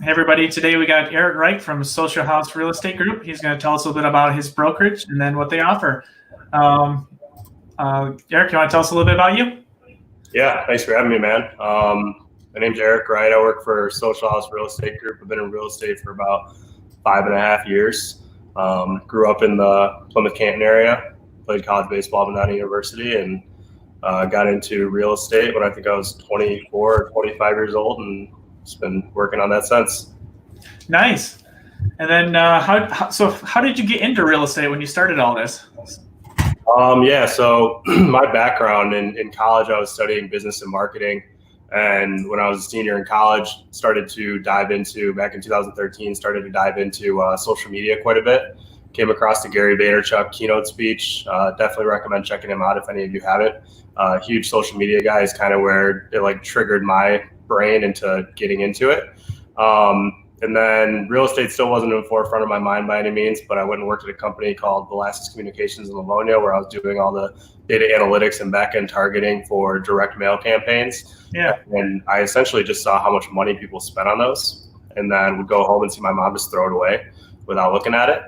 Hey everybody, today we got Erik Wright from Social House Real Estate Group. He's going to tell us a little bit about his brokerage and then what they offer. Erik, you want to tell us a little bit about you? Yeah, thanks for having me, man. My name's Erik Wright. I work for Social House Real Estate Group. I've been in real estate for about 5.5 years. Grew up in the Plymouth Canton area, played college baseball at Medina University, and got into real estate when I think I was 24 or 25 years old, and just been working on that since. Nice. And then how did you get into real estate when you started all this? So my background in college, I was studying business and marketing. And when I was a senior in college, back in 2013, started to dive into social media quite a bit. Came across the Gary Vaynerchuk keynote speech. Definitely recommend checking him out if any of you haven't. Huge social media guy is kind of where it triggered my brain into getting into it. And then real estate still wasn't in the forefront of my mind by any means, but I went and worked at a company called Velasquez Communications in Livonia, where I was doing all the data analytics and back-end targeting for direct mail campaigns. Yeah. And I essentially just saw how much money people spent on those, and then would go home and see my mom just throw it away without looking at it.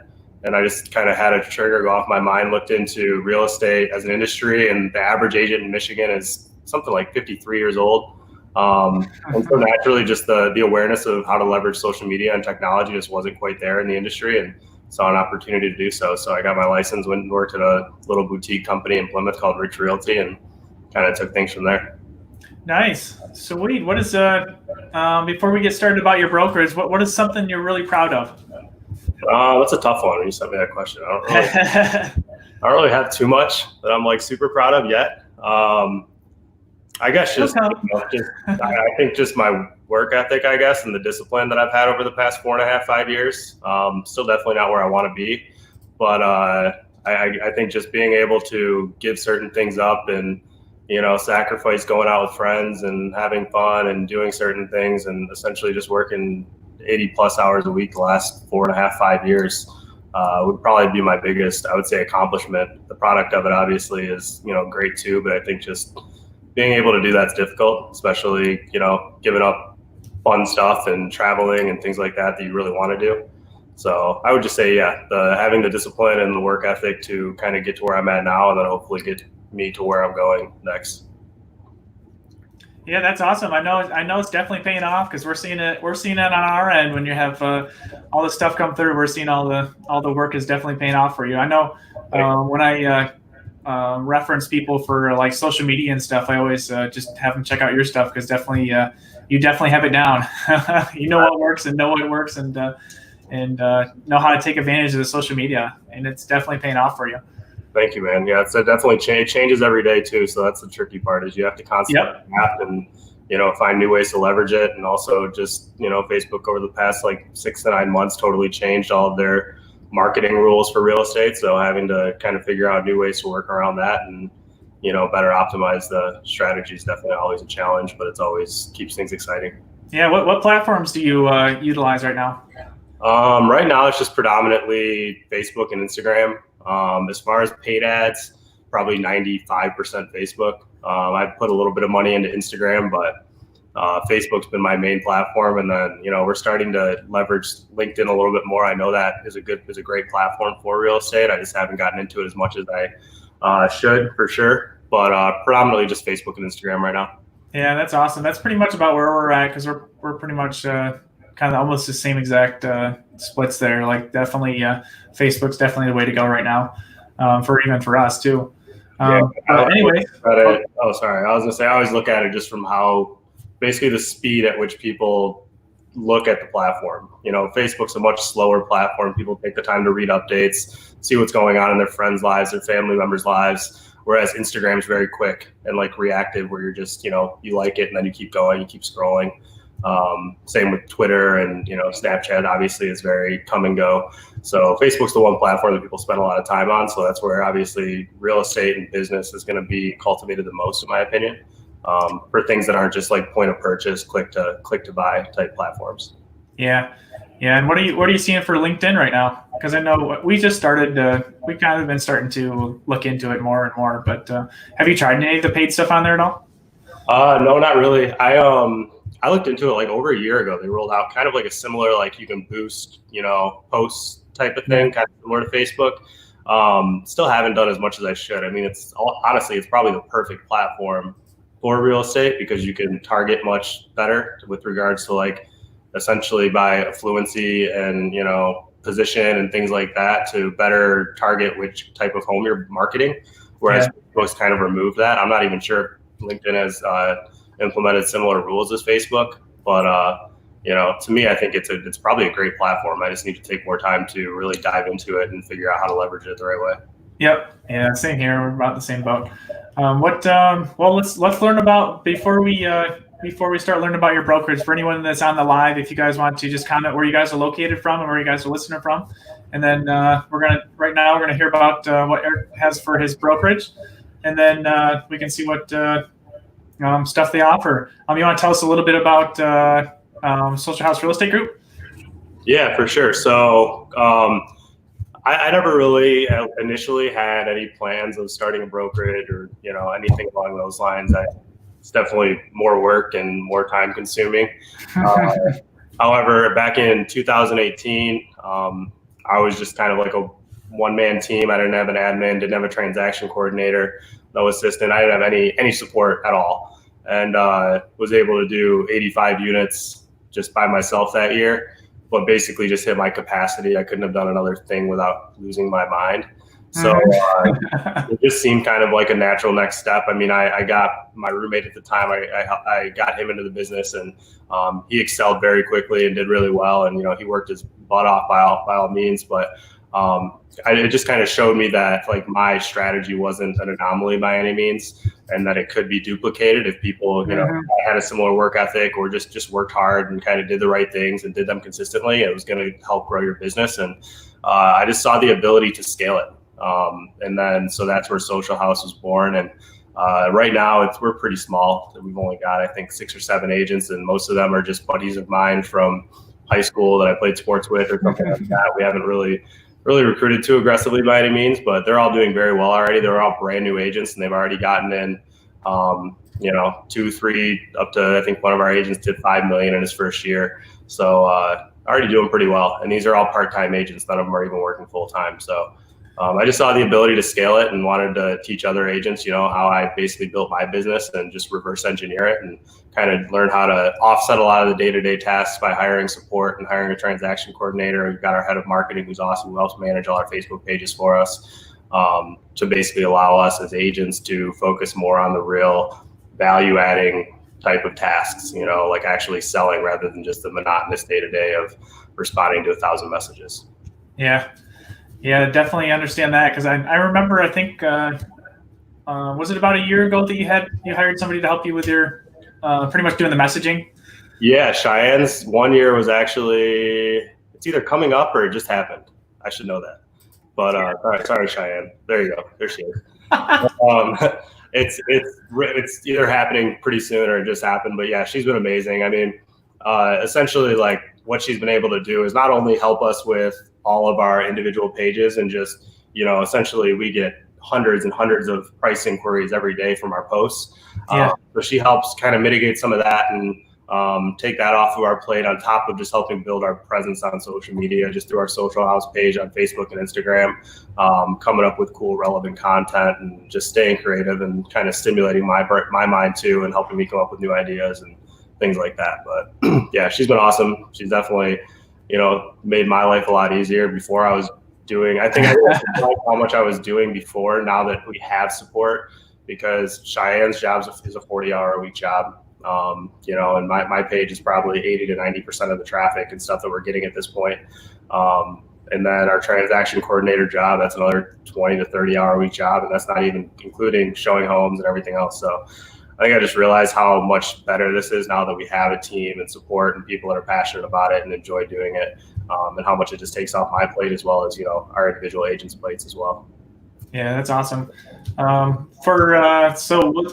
And I just kind of had a trigger go off my mind, looked into real estate as an industry, and the average agent in Michigan is something like 53 years old. And so naturally, just the awareness of how to leverage social media and technology just wasn't quite there in the industry, and saw an opportunity to do so. So I got my license, went and worked at a little boutique company in Plymouth called Rich Realty, and kind of took things from there. Nice. Sweet. What is before we get started about your brokerage, what is something you're really proud of? That's a tough one when you sent me that question. I don't really have too much that I'm super proud of yet. I guess I think just my work ethic, I guess, and the discipline that I've had over the past 4.5, 5 years. Still definitely not where I want to be, but I think just being able to give certain things up and sacrifice going out with friends and having fun and doing certain things, and essentially just working 80 plus hours a week the last 4.5, 5 years would probably be my biggest, I would say, accomplishment. The product of it obviously is great too, but I think just being able to do that's difficult, especially giving up fun stuff and traveling and things like that you really want to do. So I would just say, having the discipline and the work ethic to kind of get to where I'm at now, and then hopefully get me to where I'm going next. Yeah, that's awesome. I know it's definitely paying off, because we're seeing it on our end. When you have all the stuff come through, we're seeing all the work is definitely paying off for you. I know when I reference people for social media and stuff, I always just have them check out your stuff, because definitely you definitely have it down. You know what works and know what works, and know how to take advantage of the social media, and it's definitely paying off for you. Thank you, man. Yeah, it's definitely changes every day too. So that's the tricky part, is you have to constantly adapt and find new ways to leverage it. And also just Facebook over the past 6 to 9 months totally changed all of their marketing rules for real estate. So having to kind of figure out new ways to work around that and better optimize the strategy is definitely always a challenge, but it's always keeps things exciting. Yeah. What platforms do you utilize right now? Right now it's just predominantly Facebook and Instagram. As far as paid ads, probably 95% Facebook. I've put a little bit of money into Instagram, but Facebook's been my main platform. And then, we're starting to leverage LinkedIn a little bit more. I know that is a great platform for real estate. I just haven't gotten into it as much as I should, for sure. But predominantly just Facebook and Instagram right now. Yeah, that's awesome. That's pretty much about where we're at, because we're pretty much kind of almost the same exact splits there. Definitely Facebook's definitely the way to go right now, for us too. Anyway. Sorry. I was gonna say, I always look at it just from how basically the speed at which people look at the platform. Facebook's a much slower platform. People take the time to read updates, see what's going on in their friends' lives, their family members' lives. Whereas Instagram's very quick and reactive, where you're just, you like it and then you keep going, you keep scrolling. Same with Twitter and Snapchat obviously is very come and go. So Facebook's the one platform that people spend a lot of time on. So that's where obviously real estate and business is going to be cultivated the most, in my opinion, for things that aren't just point of purchase, click to buy type platforms. Yeah. And what are you seeing for LinkedIn right now? Because I know we just started. We've kind of been starting to look into it more and more. But have you tried any of the paid stuff on there at all? No, not really. I looked into it like over a year ago. They rolled out kind of like a similar, like you can boost, posts type of thing, kind of similar to Facebook. Still haven't done as much as I should. I mean, honestly, it's probably the perfect platform for real estate because you can target much better with regards to like essentially by affluency and, position and things like that to better target which type of home you're marketing. Whereas most kind of remove that. I'm not even sure if LinkedIn has implemented similar rules as Facebook, but to me, I think it's probably a great platform. I just need to take more time to really dive into it and figure out how to leverage it the right way. Yep. Yeah. Same here. We're about the same boat. Well, let's learn about before we start learning about your brokerage. For anyone that's on the live, if you guys want to just comment where you guys are located from and where you guys are listening from, and then we're gonna hear about what Erik has for his brokerage, and then we can see what stuff they offer. You want to tell us a little bit about Social House Real Estate Group? Yeah, for sure. So I never really initially had any plans of starting a brokerage or anything along those lines. It's definitely more work and more time consuming. However, back in 2018, I was just kind of like a one-man team. I didn't have an admin, didn't have a transaction coordinator, no assistant. I didn't have any support at all, and was able to do 85 units just by myself that year, but basically just hit my capacity. I couldn't have done another thing without losing my mind. So it just seemed kind of like a natural next step. I mean, I got my roommate at the time. I got him into the business, and he excelled very quickly and did really well. And he worked his butt off by all means. But it just kind of showed me that like my strategy wasn't an anomaly by any means, and that it could be duplicated if people had a similar work ethic or just worked hard and kind of did the right things and did them consistently. It was going to help grow your business, and I just saw the ability to scale it. And then, so that's where Social House was born. And right now we're pretty small. We've only got, I think, 6 or 7 agents, and most of them are just buddies of mine from high school that I played sports with or something like that. We haven't really recruited too aggressively by any means, but they're all doing very well already. They're all brand new agents, and they've already gotten in, 2, 3, up to, I think one of our agents did $5 million in his first year. So already doing pretty well. And these are all part-time agents. None of them are even working full-time. So I just saw the ability to scale it and wanted to teach other agents, how I basically built my business and just reverse engineer it and kind of learn how to offset a lot of the day-to-day tasks by hiring support and hiring a transaction coordinator. We've got our head of marketing who's awesome, who helps manage all our Facebook pages for us, to basically allow us as agents to focus more on the real value-adding type of tasks, like actually selling rather than just the monotonous day-to-day of responding to 1,000 messages. Yeah, definitely understand that, because I remember, I think, was it about a year ago that you hired somebody to help you with your pretty much doing the messaging? Yeah, Cheyenne's 1 year was actually, it's either coming up or it just happened. I should know that. But sorry, Cheyenne. There you go. There she is. It's either happening pretty soon or it just happened. But yeah, she's been amazing. I mean, essentially, like what she's been able to do is not only help us with all of our individual pages and just, essentially we get hundreds and hundreds of price inquiries every day from our posts. So she helps kind of mitigate some of that and take that off of our plate, on top of just helping build our presence on social media, just through our Social House page on Facebook and Instagram, coming up with cool, relevant content and just staying creative and kind of stimulating my mind too, and helping me come up with new ideas and things like that. But yeah, she's been awesome. She's definitely, made my life a lot easier. Before I was doing, I think I realized how much I was doing before, now that we have support, because Cheyenne's job is a 40-hour-a-week job. And my page is probably 80 to 90% of the traffic and stuff that we're getting at this point. And then our transaction coordinator job, that's another 20 to 30-hour-a-week job. And that's not even including showing homes and everything else. So I think I just realized how much better this is now that we have a team and support and people that are passionate about it and enjoy doing it, and how much it just takes off my plate as well as, our individual agents' plates as well. Yeah, that's awesome. So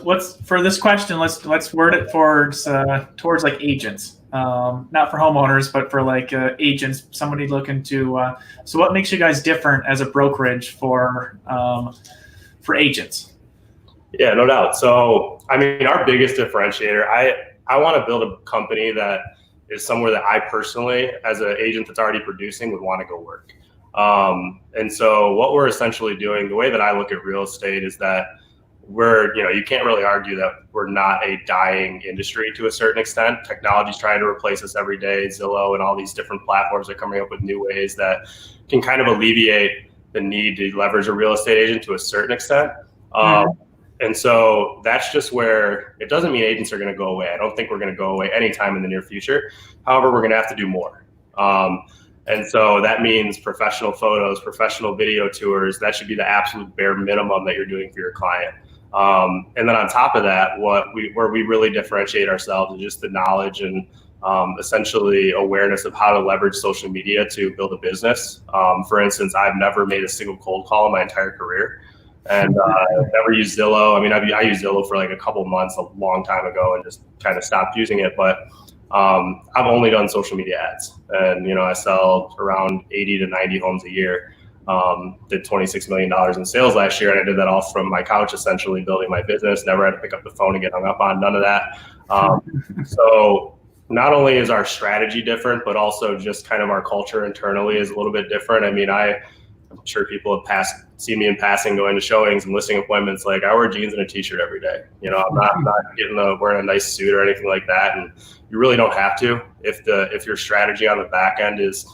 what's for this question? Let's word it towards like agents, not for homeowners, but for like agents. Somebody looking to. So what makes you guys different as a brokerage for agents? Yeah, no doubt. So I mean, our biggest differentiator, I want to build a company that is somewhere that I personally, as an agent that's already producing, would want to go work. And so what we're essentially doing, the way that I look at real estate is that you can't really argue that we're not a dying industry to a certain extent. Technology's trying to replace us every day. Zillow and all these different platforms are coming up with new ways that can kind of alleviate the need to leverage a real estate agent to a certain extent. And so that's just where it doesn't mean agents are going to go away. I don't think we're going to go away anytime in the near future. However, we're going to have to do more. And so that means professional photos, professional video tours. That should be the absolute bare minimum that you're doing for your client. And then on top of that, where we really differentiate ourselves is just the knowledge and essentially awareness of how to leverage social media to build a business. For instance, I've never made a single cold call in my entire career. And I've never used Zillow. I mean, I used Zillow for like a couple months a long time ago and just kind of stopped using it. But I've only done social media ads. And, I sell around 80 to 90 homes a year. Did $26 million in sales last year. And I did that all from my couch, essentially building my business. Never had to pick up the phone and get hung up on, none of that. So not only is our strategy different, but also just kind of our culture internally is a little bit different. I mean, I'm sure people have seen me in passing going to showings and listing appointments. Like, I wear jeans and a t-shirt every day. I'm not wearing a nice suit or anything like that. And you really don't have to if your strategy on the back end is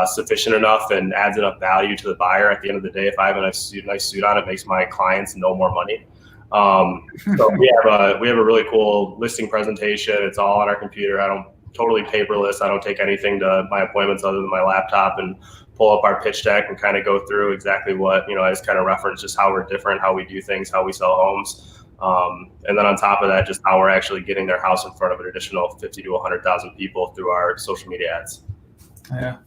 sufficient enough and adds enough value to the buyer. At the end of the day, if I have a nice suit on, it makes my clients no more money. So we have a really cool listing presentation. It's all on our computer. I don't totally paperless. I don't take anything to my appointments other than my laptop, and pull up our pitch deck and kind of go through exactly what, I just kind of reference just how we're different, how we do things, how we sell homes. And then on top of that, just how we're actually getting their house in front of an additional 50 to 100,000 people through our social media ads. Yeah,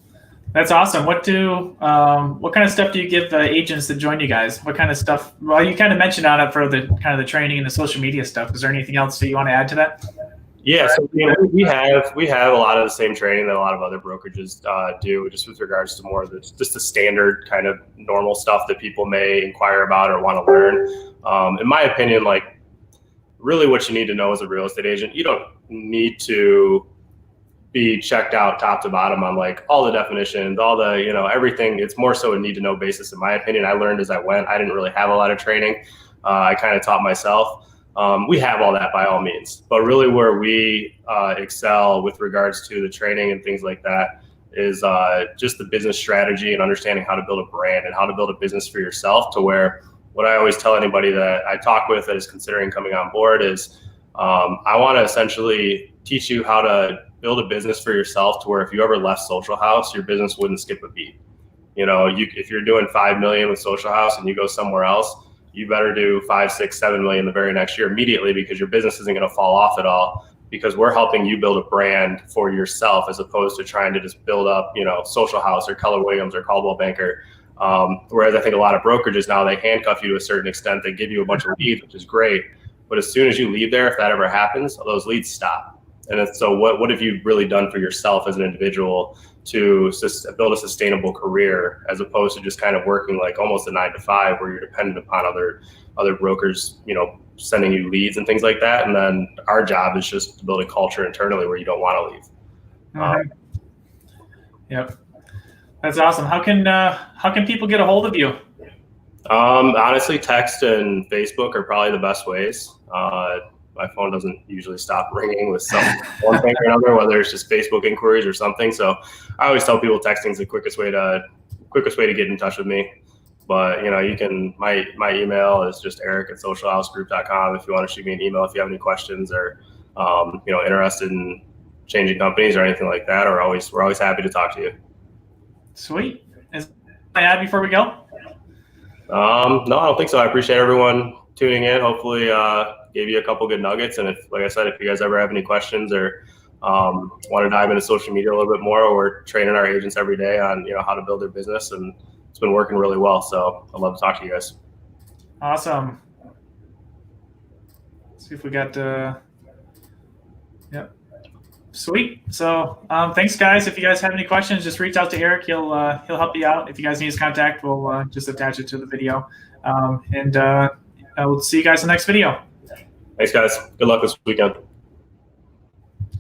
that's awesome. What kind of stuff do you give agents that join you guys? What kind of stuff? Well, you kind of mentioned on it for the kind of the training and the social media stuff. Is there anything else that you want to add to that? Yeah, so we have a lot of the same training that a lot of other brokerages do, just with regards to more of just the standard kind of normal stuff that people may inquire about or want to learn. In my opinion, like, really what you need to know as a real estate agent, you don't need to be checked out top to bottom on like all the definitions, all the, everything. It's more so a need to know basis. In my opinion, I learned as I went. I didn't really have a lot of training. I kind of taught myself. We have all that by all means, but really where we excel with regards to the training and things like that is just the business strategy and understanding how to build a brand and how to build a business for yourself, to where what I always tell anybody that I talk with that is considering coming on board is I want to essentially teach you how to build a business for yourself, to where if you ever left Social House, your business wouldn't skip a beat. If you're doing 5 million with Social House and you go somewhere else, you better do 5, 6, 7 million the very next year immediately, because your business isn't going to fall off at all, because we're helping you build a brand for yourself, as opposed to trying to just build up, Social House or Keller Williams or Caldwell Banker. Whereas I think a lot of brokerages now, they handcuff you to a certain extent. They give you a bunch of leads, which is great. But as soon as you leave there, if that ever happens, those leads stop. And so what have you really done for yourself as an individual to build a sustainable career, as opposed to just kind of working like almost a 9 to 5 where you're dependent upon other brokers, sending you leads and things like that. And then our job is just to build a culture internally where you don't want to leave. Yep. That's awesome. How can people get a hold of you? Honestly, text and Facebook are probably the best ways. My phone doesn't usually stop ringing with one thing or another, whether it's just Facebook inquiries or something. So I always tell people texting is the quickest way to get in touch with me. But you can, my email is just eric@socialhousegroup.com if you want to shoot me an email if you have any questions or interested in changing companies or anything like that. We're always happy to talk to you. Sweet. Is I add before we go? No, I don't think so. I appreciate everyone tuning in. Hopefully gave you a couple good nuggets. And if you guys ever have any questions or want to dive into social media a little bit more, we're training our agents every day on how to build their business, and it's been working really well. So I'd love to talk to you guys. Awesome. Let's see if we got yep. Sweet. So thanks, guys. If you guys have any questions, just reach out to Erik. He'll help you out. If you guys need his contact, we'll just attach it to the video. And we'll see you guys in the next video. Thanks, guys. Good luck this weekend.